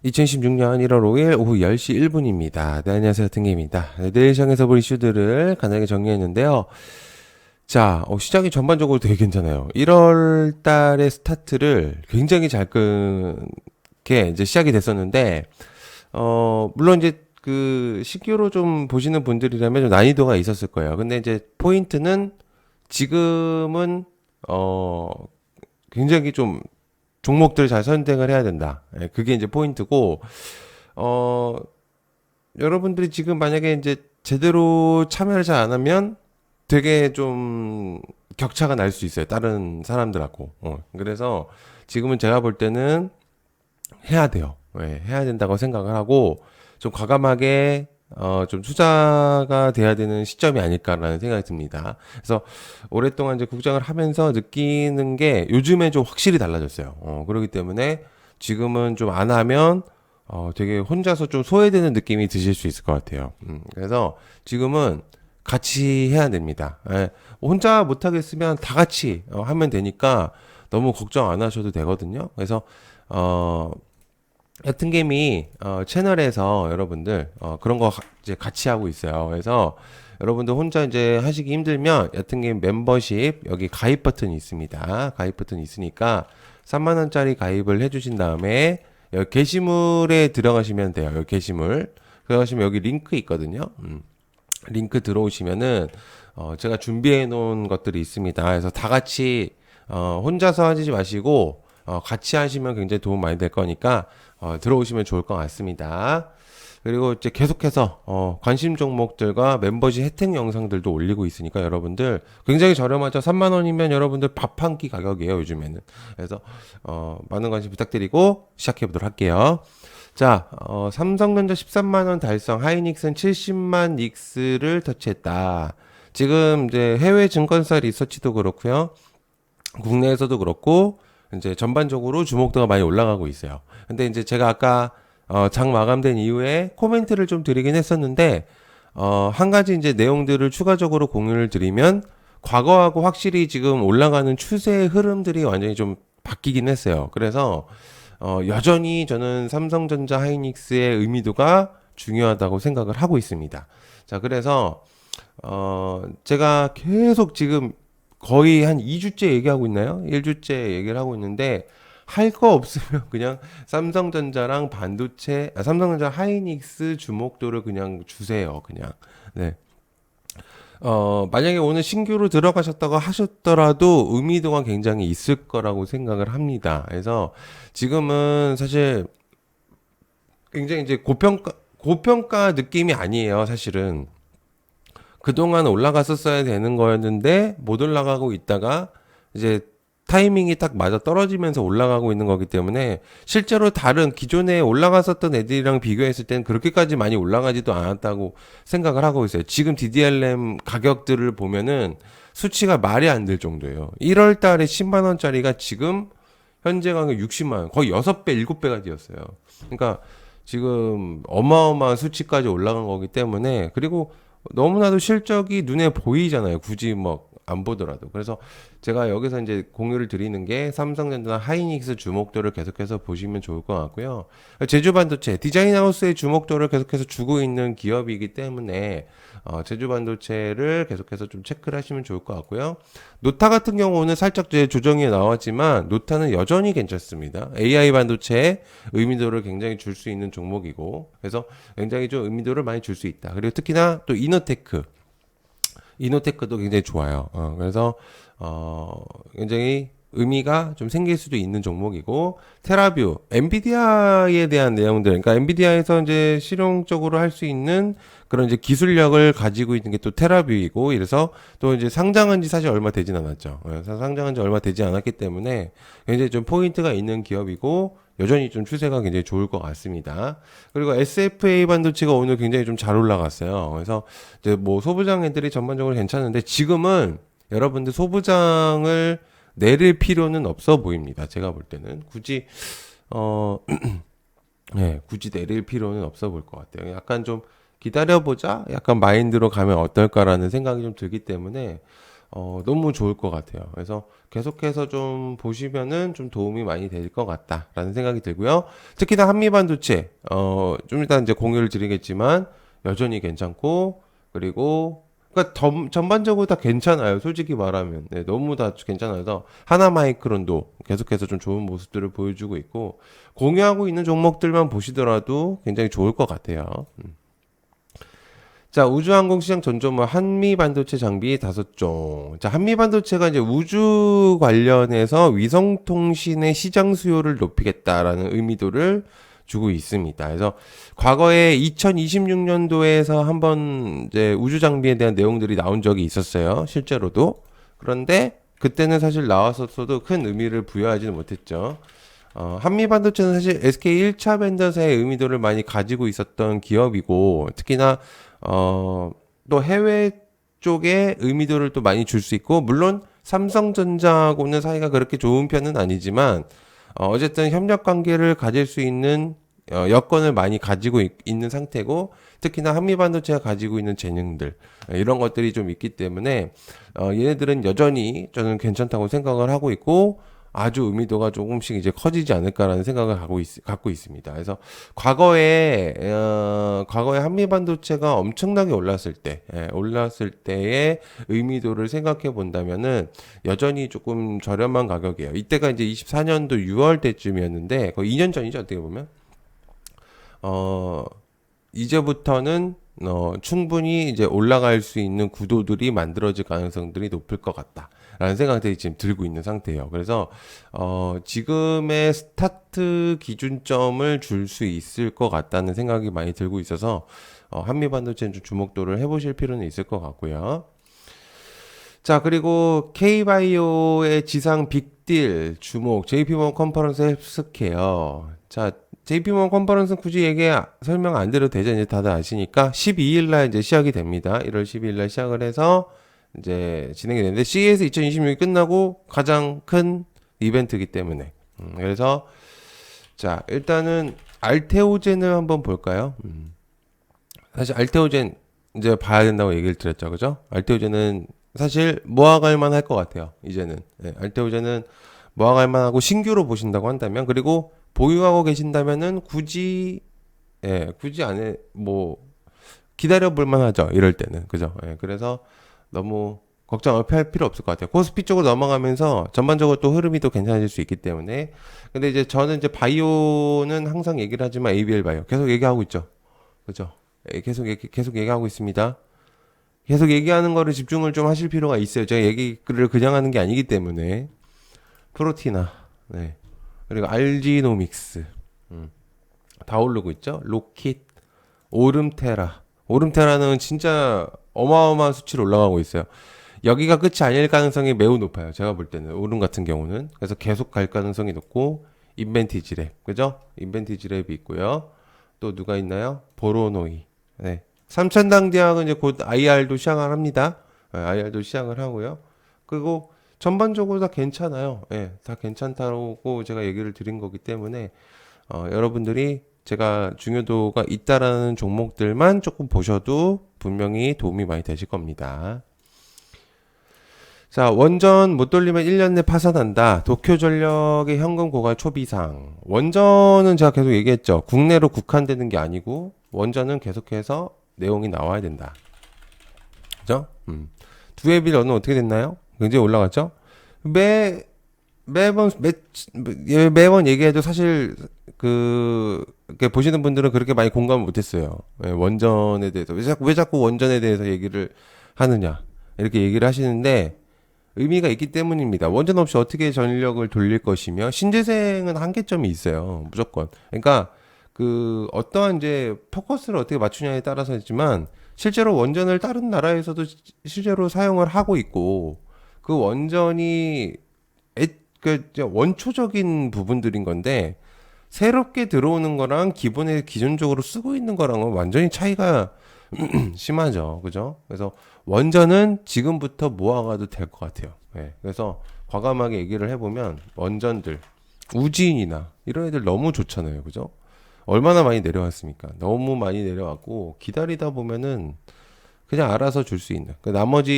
2016년 1월 5일 오후 10시 1분입니다. 네, 안녕하세요. 등기입니다. 네, 내일 시장에서 볼 이슈들을 간단하게 정리했는데요. 자, 시장이 전반적으로 되게 괜찮아요. 1월 달의 스타트를 굉장히 잘 끊게 이제 시작이 됐었는데, 물론 이제 그 신규로 좀 보시는 분들이라면 좀 난이도가 있었을 거예요. 근데 이제 포인트는 지금은, 어, 굉장히 좀 종목들을 잘 선택을 해야 된다. 예, 그게 이제 포인트고, 어, 여러분들이 지금 만약에 이제 제대로 참여를 잘 안 하면 되게 좀 격차가 날 수 있어요. 다른 사람들하고. 그래서 지금은 제가 볼 때는 해야 돼요. 예, 해야 된다고 생각을 하고 좀 과감하게 좀 투자가 돼야 되는 시점이 아닐까라는 생각이 듭니다. 그래서 오랫동안 이제 국장을 하면서 느끼는 게 요즘에 좀 확실히 달라졌어요. 그렇기 때문에 지금은 좀 안 하면 되게 혼자서 좀 소외되는 느낌이 드실 수 있을 것 같아요. 그래서 지금은 같이 해야 됩니다. 예, 혼자 못하겠으면 다 같이 하면 되니까 너무 걱정 안 하셔도 되거든요. 그래서 어, 야튼개미 채널에서 여러분들 그런 거 이제 같이 하고 있어요. 그래서 여러분들 혼자 이제 하시기 힘들면 야튼개미 멤버십 여기 가입 버튼이 있습니다. 가입 버튼이 있으니까 3만 원짜리 가입을 해주신 다음에 여기 게시물에 들어가시면 돼요. 여기 게시물 들어가시면 여기 링크 있거든요. 링크 들어오시면은 제가 준비해 놓은 것들이 있습니다. 그래서 다 같이 혼자서 하지 마시고 같이 하시면 굉장히 도움 많이 될 거니까 들어오시면 좋을 것 같습니다. 그리고 이제 계속해서 관심 종목들과 멤버십 혜택 영상들도 올리고 있으니까 여러분들 굉장히 저렴하죠. 3만 원이면 여러분들 밥 한 끼 가격이에요, 요즘에는. 그래서 많은 관심 부탁드리고 시작해 보도록 할게요. 자, 삼성전자 13만 원 달성, 하이닉스는 70만 닉스를 터치했다. 지금 이제 해외 증권사 리서치도 그렇고요. 국내에서도 그렇고 이제 전반적으로 주목도가 많이 올라가고 있어요. 근데 이제 제가 아까 장 마감된 이후에 코멘트를 좀 드리긴 했었는데 한 가지 이제 내용들을 추가적으로 공유를 드리면 과거하고 확실히 지금 올라가는 추세의 흐름들이 완전히 좀 바뀌긴 했어요. 그래서 여전히 저는 삼성전자 하이닉스의 의미도가 중요하다고 생각을 하고 있습니다. 자, 그래서 제가 계속 지금 거의 한 2주째 얘기하고 있나요? 1주째 얘기를 하고 있는데 할 거 없으면 그냥 삼성전자랑 반도체, 삼성전자 하이닉스 주목도를 그냥 주세요. 그냥. 네. 만약에 오늘 신규로 들어가셨다고 하셨더라도 의미도가 굉장히 있을 거라고 생각을 합니다. 그래서 지금은 사실 굉장히 이제 고평가 느낌이 아니에요. 사실은. 그동안 올라갔었어야 되는 거였는데 못 올라가고 있다가 이제 타이밍이 딱 맞아 떨어지면서 올라가고 있는 거기 때문에 실제로 다른 기존에 올라갔었던 애들이랑 비교했을 때는 그렇게까지 많이 올라가지도 않았다고 생각을 하고 있어요. 지금 DDR램 가격들을 보면은 수치가 말이 안 될 정도예요. 1월 달에 10만 원짜리가 지금 현재 가격 60만 원, 거의 6배, 7배가 되었어요. 그러니까 지금 어마어마한 수치까지 올라간 거기 때문에 그리고 너무나도 실적이 눈에 보이잖아요. 굳이 뭐 안 보더라도. 그래서 제가 여기서 이제 공유를 드리는 게 삼성전자나 하이닉스 주목도를 계속해서 보시면 좋을 것 같고요. 제주반도체 디자인하우스의 주목도를 계속해서 주고 있는 기업이기 때문에 제주반도체를 계속해서 좀 체크를 하시면 좋을 것 같고요. 노타 같은 경우는 살짝 이제 조정이 나왔지만 노타는 여전히 괜찮습니다. AI 반도체의 의미도를 굉장히 줄 수 있는 종목이고 그래서 굉장히 좀 의미도를 많이 줄 수 있다. 그리고 특히나 또 이노테크도 굉장히 좋아요. 그래서 굉장히 의미가 좀 생길 수도 있는 종목이고 테라뷰, 엔비디아에 대한 내용들, 그러니까 엔비디아에서 이제 실용적으로 할 수 있는 그런 이제 기술력을 가지고 있는 게 또 테라뷰이고 이래서 또 이제 상장한 지 사실 얼마 되진 않았죠. 그래서 상장한 지 얼마 되지 않았기 때문에 굉장히 좀 포인트가 있는 기업이고 여전히 좀 추세가 굉장히 좋을 것 같습니다. 그리고 SFA 반도체가 오늘 굉장히 좀 잘 올라갔어요. 그래서 이제 뭐 소부장 애들이 전반적으로 괜찮은데 지금은 여러분들 소부장을 내릴 필요는 없어 보입니다. 제가 볼 때는 어, 굳이 내릴 필요는 없어 보일 것 같아요. 약간 좀 기다려보자? 약간 마인드로 가면 어떨까라는 생각이 좀 들기 때문에, 너무 좋을 것 같아요. 그래서 계속해서 좀 보시면은 좀 도움이 많이 될 것 같다라는 생각이 들고요. 특히나 한미반도체, 좀 이따 이제 공유를 드리겠지만 여전히 괜찮고, 그리고 그러니까 전반적으로 다 괜찮아요. 솔직히 말하면. 네, 너무 다 괜찮아서 하나마이크론도 계속해서 좀 좋은 모습들을 보여주고 있고, 공유하고 있는 종목들만 보시더라도 굉장히 좋을 것 같아요. 자, 우주항공시장 전조물 한미반도체 장비 5종. 자, 한미반도체가 이제 우주 관련해서 위성통신의 시장 수요를 높이겠다라는 의미도를 주고 있습니다. 그래서 과거에 2026년도에서 한번 이제 우주 장비에 대한 내용들이 나온 적이 있었어요. 실제로도. 그런데 그때는 사실 나왔었어도 큰 의미를 부여하지는 못했죠. 한미반도체는 사실 SK 1차 벤더사의 의미도를 많이 가지고 있었던 기업이고, 특히나 또 해외 쪽에 의미도를 또 많이 줄 수 있고, 물론 삼성전자하고는 사이가 그렇게 좋은 편은 아니지만, 어쨌든 협력 관계를 가질 수 있는 여건을 많이 가지고 있는 상태고, 특히나 한미반도체가 가지고 있는 재능들, 이런 것들이 좀 있기 때문에, 얘네들은 여전히 저는 괜찮다고 생각을 하고 있고, 아주 의미도가 조금씩 이제 커지지 않을까라는 생각을 갖고 있습니다. 그래서 과거에 한미반도체가 엄청나게 올랐을 때의 의미도를 생각해 본다면은 여전히 조금 저렴한 가격이에요. 이때가 이제 24년도 6월 때쯤이었는데 거의 2년 전이죠, 어떻게 보면. 이제부터는 충분히 이제 올라갈 수 있는 구도들이 만들어질 가능성들이 높을 것 같다라는 생각들이 지금 들고 있는 상태예요. 그래서 지금의 스타트 기준점을 줄 수 있을 것 같다는 생각이 많이 들고 있어서 한미반도체는 좀 주목도를 해보실 필요는 있을 것 같고요. 자, 그리고 K바이오의 지상 빅딜 주목, JP모건 컨퍼런스 헬스케어. 자, JP모건 컨퍼런스는 굳이 설명 안 드려도 되죠. 이제 다들 아시니까 12일 날 이제 시작이 됩니다. 1월 12일 날 시작을 해서 이제 진행이 되는데 CES 2026이 끝나고 가장 큰 이벤트이기 때문에. 그래서 자, 일단은 알테오젠을 한번 볼까요? 사실 알테오젠 이제 봐야 된다고 얘기를 드렸죠. 그죠? 알테오젠은 사실 모아갈만 할 것 같아요. 이제는. 네, 알테오젠은 모아갈만 하고 신규로 보신다고 한다면, 그리고 보유하고 계신다면은 굳이 안에 기다려 볼 만하죠. 이럴 때는. 그죠? 그래서 너무 걱정할 필요 없을 것 같아요. 코스피 쪽으로 넘어가면서 전반적으로 또 흐름이 또 괜찮아질 수 있기 때문에. 근데 이제 저는 이제 바이오는 항상 얘기를 하지만 ABL 바이오 계속 얘기하고 있죠. 그죠? 계속 얘기하고 있습니다. 계속 얘기하는 거를 집중을 좀 하실 필요가 있어요. 제가 얘기를 그냥 하는 게 아니기 때문에. 프로티나, 네. 그리고 알지노믹스, 다 오르고 있죠. 로킷, 오름테라는 진짜 어마어마한 수치로 올라가고 있어요. 여기가 끝이 아닐 가능성이 매우 높아요. 제가 볼 때는 오름 같은 경우는. 그래서 계속 갈 가능성이 높고, 인벤티지랩, 그죠? 인벤티지랩이 있고요. 또 누가 있나요? 보로노이. 네. 삼천당 대학은 이제 곧 IR도 시작을 합니다. IR도 시작을 하고요. 그리고 전반적으로 다 괜찮아요. 예, 다 괜찮다고 제가 얘기를 드린 거기 때문에 여러분들이 제가 중요도가 있다라는 종목들만 조금 보셔도 분명히 도움이 많이 되실 겁니다. 자, 원전 못 돌리면 1년 내 파산한다. 도쿄전력의 현금 고갈 초비상. 원전은 제가 계속 얘기했죠. 국내로 국한되는 게 아니고 원전은 계속해서 내용이 나와야 된다. 그죠? 두의 비례는 어떻게 됐나요? 굉장히 올라갔죠? 매번 얘기해도 사실 이렇게 보시는 분들은 그렇게 많이 공감을 못했어요. 원전에 대해서 왜 자꾸 원전에 대해서 얘기를 하느냐 이렇게 얘기를 하시는데 의미가 있기 때문입니다. 원전 없이 어떻게 전력을 돌릴 것이며 신재생은 한계점이 있어요. 무조건. 그러니까 어떠한 이제 포커스를 어떻게 맞추냐에 따라서 있지만 실제로 원전을 다른 나라에서도 실제로 사용을 하고 있고 그 원전이 원초적인 부분들인 건데 새롭게 들어오는 거랑 기존적으로 쓰고 있는 거랑은 완전히 차이가 심하죠. 그죠? 그래서 원전은 지금부터 모아가도 될 것 같아요. 그래서 과감하게 얘기를 해보면 원전들, 우진이나 이런 애들 너무 좋잖아요. 그죠? 얼마나 많이 내려왔습니까? 너무 많이 내려왔고 기다리다 보면은 그냥 알아서 줄 수 있는. 그 나머지들도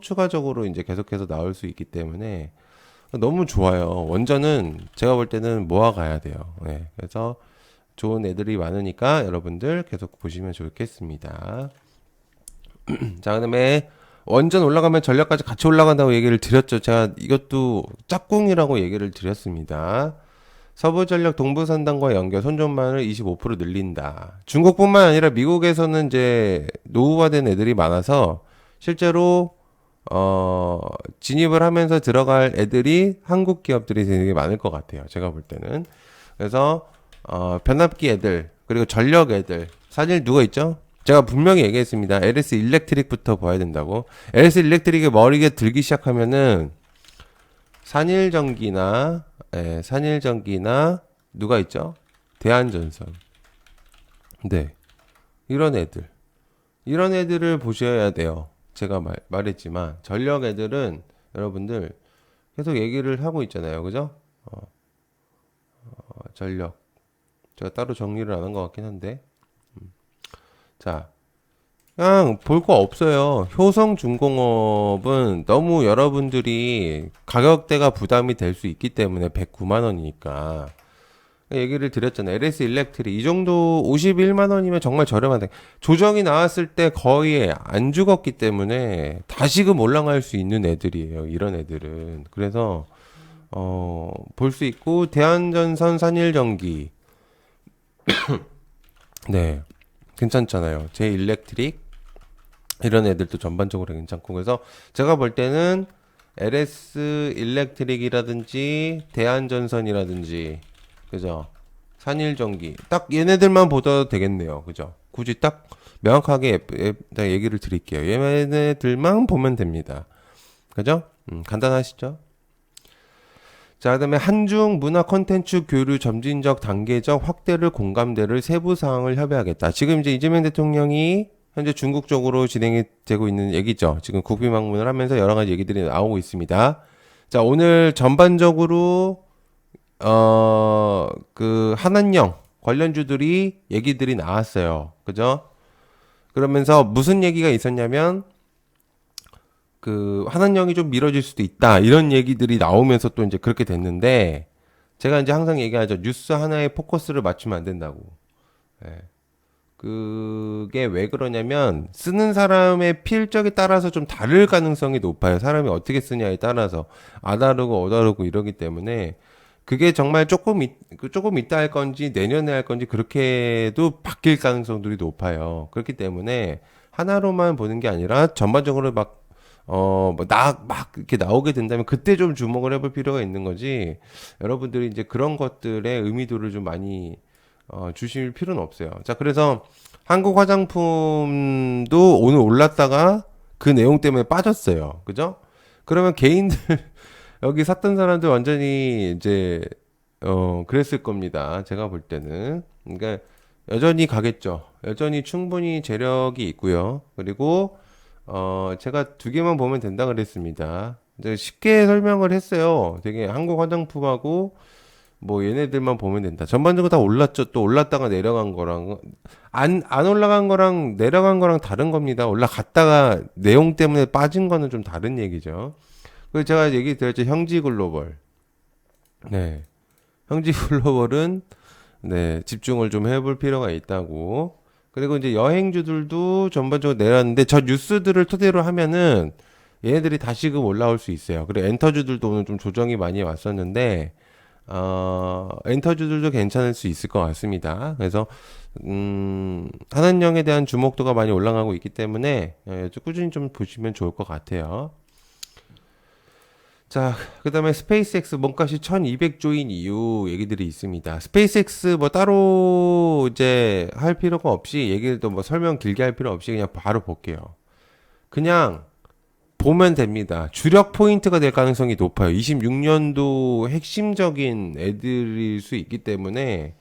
추가적으로 이제 계속해서 나올 수 있기 때문에 너무 좋아요. 원전은 제가 볼 때는 모아가야 돼요. 네. 그래서 좋은 애들이 많으니까 여러분들 계속 보시면 좋겠습니다. 자, 그다음에 원전 올라가면 전력까지 같이 올라간다고 얘기를 드렸죠. 제가 이것도 짝꿍이라고 얘기를 드렸습니다. 서부전력 동부산단과 연결 손전망을 25% 늘린다. 중국뿐만 아니라 미국에서는 이제 노후화된 애들이 많아서 실제로 진입을 하면서 들어갈 애들이 한국 기업들이 되게 많을 것 같아요. 제가 볼 때는. 그래서 변압기 애들 그리고 전력 애들 사실 누가 있죠? 제가 분명히 얘기했습니다. LS 일렉트릭부터 봐야 된다고. LS 일렉트릭이 머리에 들기 시작하면은 산일전기나 산일전기나 누가 있죠? 대한전선. 네. 이런 애들을 보셔야 돼요. 제가 말했지만 전력 애들은 여러분들 계속 얘기를 하고 있잖아요. 그죠? 전력. 제가 따로 정리를 안 한 것 같긴 한데. 자, 그냥 볼 거 없어요. 효성중공업은 너무 여러분들이 가격대가 부담이 될 수 있기 때문에 109만 원이니까 얘기를 드렸잖아요. LS 일렉트릭 이 정도 51만 원이면 정말 저렴한데 조정이 나왔을 때 거의 안 죽었기 때문에 다시금 올라갈 수 있는 애들이에요. 이런 애들은. 그래서 볼 수 있고 대한전선 산일전기 네. 괜찮잖아요. 제일렉트릭 이런 애들도 전반적으로 괜찮고 그래서 제가 볼 때는 LS 일렉트릭이라든지 대한전선이라든지 그죠? 산일전기 딱 얘네들만 보셔도 되겠네요. 그죠? 굳이 딱 명확하게 얘기를 드릴게요. 얘네들만 보면 됩니다. 그죠? 간단하시죠? 자, 그다음에 한중 문화 콘텐츠 교류 점진적 단계적 확대를 공감대를 세부 사항을 협의하겠다. 지금 이제 이재명 대통령이 현재 중국 쪽으로 진행이 되고 있는 얘기죠. 지금 국비 방문을 하면서 여러 가지 얘기들이 나오고 있습니다. 자, 오늘 전반적으로 그 한한령 관련주들이 얘기들이 나왔어요. 그죠? 그러면서 무슨 얘기가 있었냐면 그 한한령이 좀 미뤄질 수도 있다 이런 얘기들이 나오면서 또 이제 그렇게 됐는데 제가 이제 항상 얘기하죠. 뉴스 하나에 포커스를 맞추면 안 된다고. 예. 그게 왜 그러냐면 쓰는 사람의 필적에 따라서 좀 다를 가능성이 높아요. 사람이 어떻게 쓰냐에 따라서 아다르고 어다르고 이러기 때문에 그게 정말 조금 있다 할 건지 내년에 할 건지 그렇게도 바뀔 가능성들이 높아요. 그렇기 때문에 하나로만 보는 게 아니라 전반적으로 막 이렇게 나오게 된다면 그때 좀 주목을 해볼 필요가 있는 거지. 여러분들이 이제 그런 것들의 의미도를 좀 많이 주실 필요는 없어요. 자, 그래서 한국 화장품도 오늘 올랐다가 그 내용 때문에 빠졌어요. 그죠? 그러면 개인들, 여기 샀던 사람들 완전히 이제, 그랬을 겁니다. 제가 볼 때는. 그러니까 여전히 가겠죠. 여전히 충분히 재력이 있고요. 그리고, 제가 두 개만 보면 된다 그랬습니다. 이제 쉽게 설명을 했어요. 되게 한국 화장품하고 뭐 얘네들만 보면 된다. 전반적으로 다 올랐죠. 또 올랐다가 내려간 거랑 안 올라간 거랑 내려간 거랑 다른 겁니다. 올라갔다가 내용 때문에 빠진 거는 좀 다른 얘기죠. 그래서 제가 얘기 드렸죠. 형지글로벌. 네. 형지글로벌은 네, 집중을 좀 해볼 필요가 있다고. 그리고 이제 여행주들도 전반적으로 내렸는데 저 뉴스들을 토대로 하면은 얘네들이 다시금 올라올 수 있어요. 그리고 엔터주들도 오늘 좀 조정이 많이 왔었는데 엔터주들도 괜찮을 수 있을 것 같습니다. 그래서, 한한령에 대한 주목도가 많이 올라가고 있기 때문에, 꾸준히 좀 보시면 좋을 것 같아요. 자, 그 다음에 스페이스X 몸값이 1200조인 이유 얘기들이 있습니다. 스페이스X 뭐 따로 이제 할 필요가 없이 얘기를 또 뭐 설명 길게 할 필요 없이 그냥 바로 볼게요. 그냥 보면 됩니다. 주력 포인트가 될 가능성이 높아요. 26년도 핵심적인 애들일 수 있기 때문에.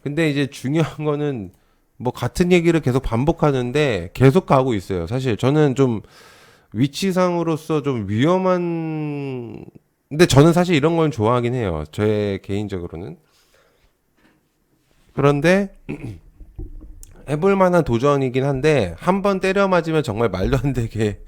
근데 이제 중요한 거는 뭐 같은 얘기를 계속 반복하는데 계속 가고 있어요. 사실 저는 좀 위치상으로서 좀 위험한, 근데 저는 사실 이런 건 좋아하긴 해요. 제 개인적으로는. 그런데 해볼 만한 도전이긴 한데 한 번 때려 맞으면 정말 말도 안 되게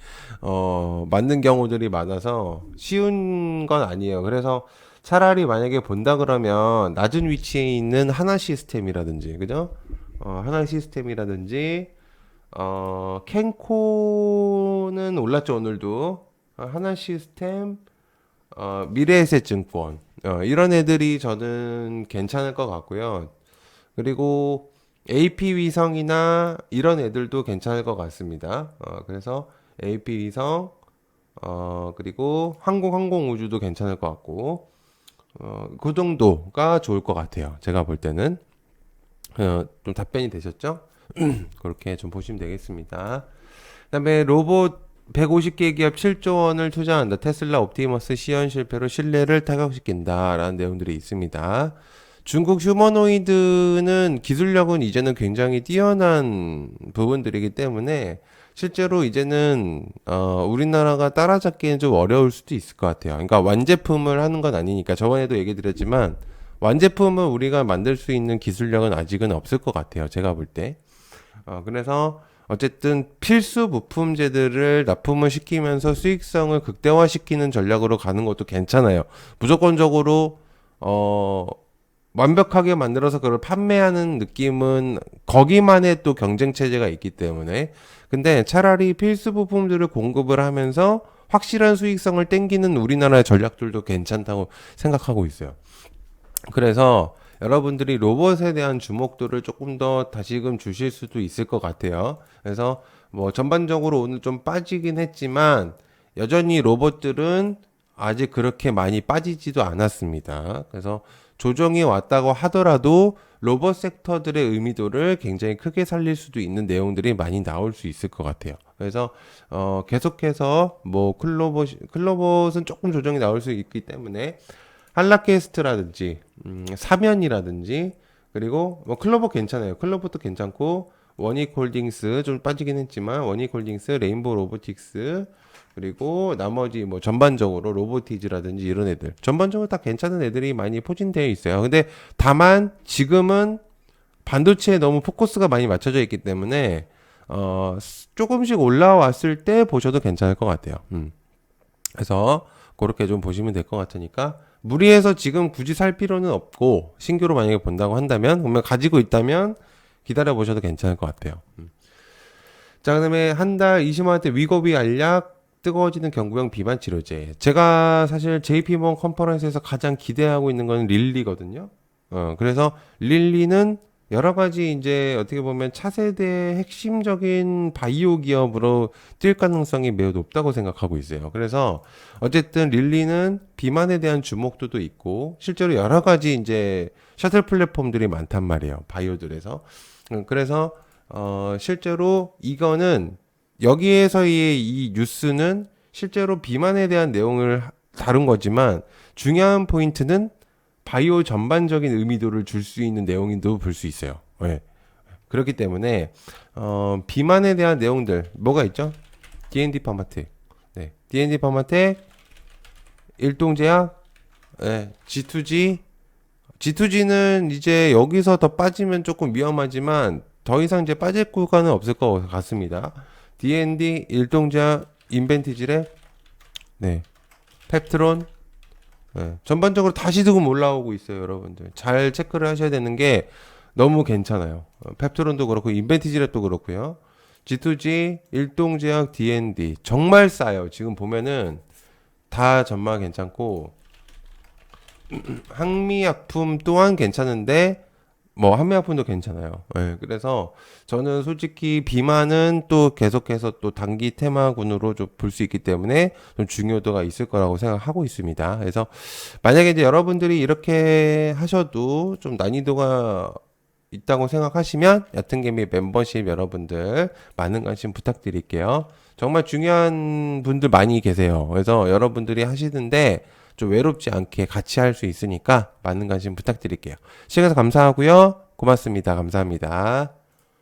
맞는 경우들이 많아서 쉬운 건 아니에요. 그래서 차라리 만약에 본다 그러면 낮은 위치에 있는 하나 시스템이라든지 그죠? 하나 시스템이라든지 캔코는 올랐죠 오늘도. 하나 시스템, 미래에셋증권 이런 애들이 저는 괜찮을 것 같고요. 그리고 AP 위성이나 이런 애들도 괜찮을 것 같습니다. 그래서 AP 위성, 그리고 항공우주도 괜찮을 것 같고, 그 정도가 좋을 것 같아요. 제가 볼 때는. 좀 답변이 되셨죠? 그렇게 좀 보시면 되겠습니다. 그다음에 로봇 150개 기업 7조 원을 투자한다. 테슬라 옵티머스 시연 실패로 신뢰를 타격시킨다라는 내용들이 있습니다. 중국 휴머노이드는 기술력은 이제는 굉장히 뛰어난 부분들이기 때문에 실제로 이제는 우리나라가 따라잡기는 좀 어려울 수도 있을 것 같아요. 그러니까 완제품을 하는 건 아니니까 저번에도 얘기 드렸지만 완제품을 우리가 만들 수 있는 기술력은 아직은 없을 것 같아요. 제가 볼 때. 그래서 어쨌든 필수 부품재들을 납품을 시키면서 수익성을 극대화시키는 전략으로 가는 것도 괜찮아요. 무조건적으로 완벽하게 만들어서 그걸 판매하는 느낌은 거기만의 또 경쟁 체제가 있기 때문에 근데 차라리 필수 부품들을 공급을 하면서 확실한 수익성을 땡기는 우리나라의 전략들도 괜찮다고 생각하고 있어요. 그래서 여러분들이 로봇에 대한 주목도를 조금 더 다시금 주실 수도 있을 것 같아요. 그래서 뭐 전반적으로 오늘 좀 빠지긴 했지만 여전히 로봇들은 아직 그렇게 많이 빠지지도 않았습니다. 그래서 조정이 왔다고 하더라도 로봇 섹터들의 의미도를 굉장히 크게 살릴 수도 있는 내용들이 많이 나올 수 있을 것 같아요. 그래서 계속해서 뭐 클로봇은 조금 조정이 나올 수 있기 때문에 한라캐스트라든지 사면이라든지 그리고 뭐 클로버 괜찮아요. 클로버도 괜찮고 원익홀딩스 좀 빠지긴 했지만 원익홀딩스, 레인보우 로보틱스 그리고 나머지 뭐 전반적으로 로보티즈라든지 이런 애들 전반적으로 다 괜찮은 애들이 많이 포진되어 있어요. 근데 다만 지금은 반도체에 너무 포커스가 많이 맞춰져 있기 때문에 조금씩 올라왔을 때 보셔도 괜찮을 것 같아요. 그래서 그렇게 좀 보시면 될 것 같으니까 무리해서 지금 굳이 살 필요는 없고 신규로 만약에 본다고 한다면 그러면 가지고 있다면 기다려 보셔도 괜찮을 것 같아요. 자, 그다음에 한 달 20만원대 위고비 알약 뜨거워지는 경구용 비만 치료제. 제가 사실 JP모건 컨퍼런스에서 가장 기대하고 있는 건 릴리거든요. 그래서 릴리는 여러 가지 이제 어떻게 보면 차세대의 핵심적인 바이오 기업으로 뛸 가능성이 매우 높다고 생각하고 있어요. 그래서 어쨌든 릴리는 비만에 대한 주목도도 있고 실제로 여러 가지 이제 셔틀 플랫폼들이 많단 말이에요. 바이오들에서. 그래서 실제로 이거는 여기에서의 이 뉴스는 실제로 비만에 대한 내용을 다룬 거지만 중요한 포인트는 바이오 전반적인 의미도를 줄 수 있는 내용도 볼 수 있어요. 네. 그렇기 때문에 비만에 대한 내용들 뭐가 있죠? D&D 파마텍, 네. D&D 파마텍, 일동제약, 네. G2G는 이제 여기서 더 빠지면 조금 위험하지만 더 이상 이제 빠질 구간은 없을 것 같습니다. D&D, 일동제약, 인벤티지랩, 네. 펩트론. 네, 전반적으로 다시 지금 올라오고 있어요, 여러분들. 잘 체크를 하셔야 되는 게 너무 괜찮아요. 펩트론도 그렇고, 인벤티지랩도 그렇고요. G2G, 일동제약, D&D. 정말 싸요. 지금 보면은 다 전망 괜찮고, 항미약품 또한 괜찮은데, 뭐 한미약품도 괜찮아요. 네, 그래서 저는 솔직히 비만은 또 계속해서 또 단기 테마군으로 좀 볼 수 있기 때문에 좀 중요도가 있을 거라고 생각하고 있습니다. 그래서 만약에 이제 여러분들이 이렇게 하셔도 좀 난이도가 있다고 생각하시면 얕은개미 멤버십 여러분들 많은 관심 부탁드릴게요. 정말 중요한 분들 많이 계세요. 그래서 여러분들이 하시는데 좀 외롭지 않게 같이 할 수 있으니까 많은 관심 부탁드릴게요. 시청해서 감사하고요. 고맙습니다. 감사합니다.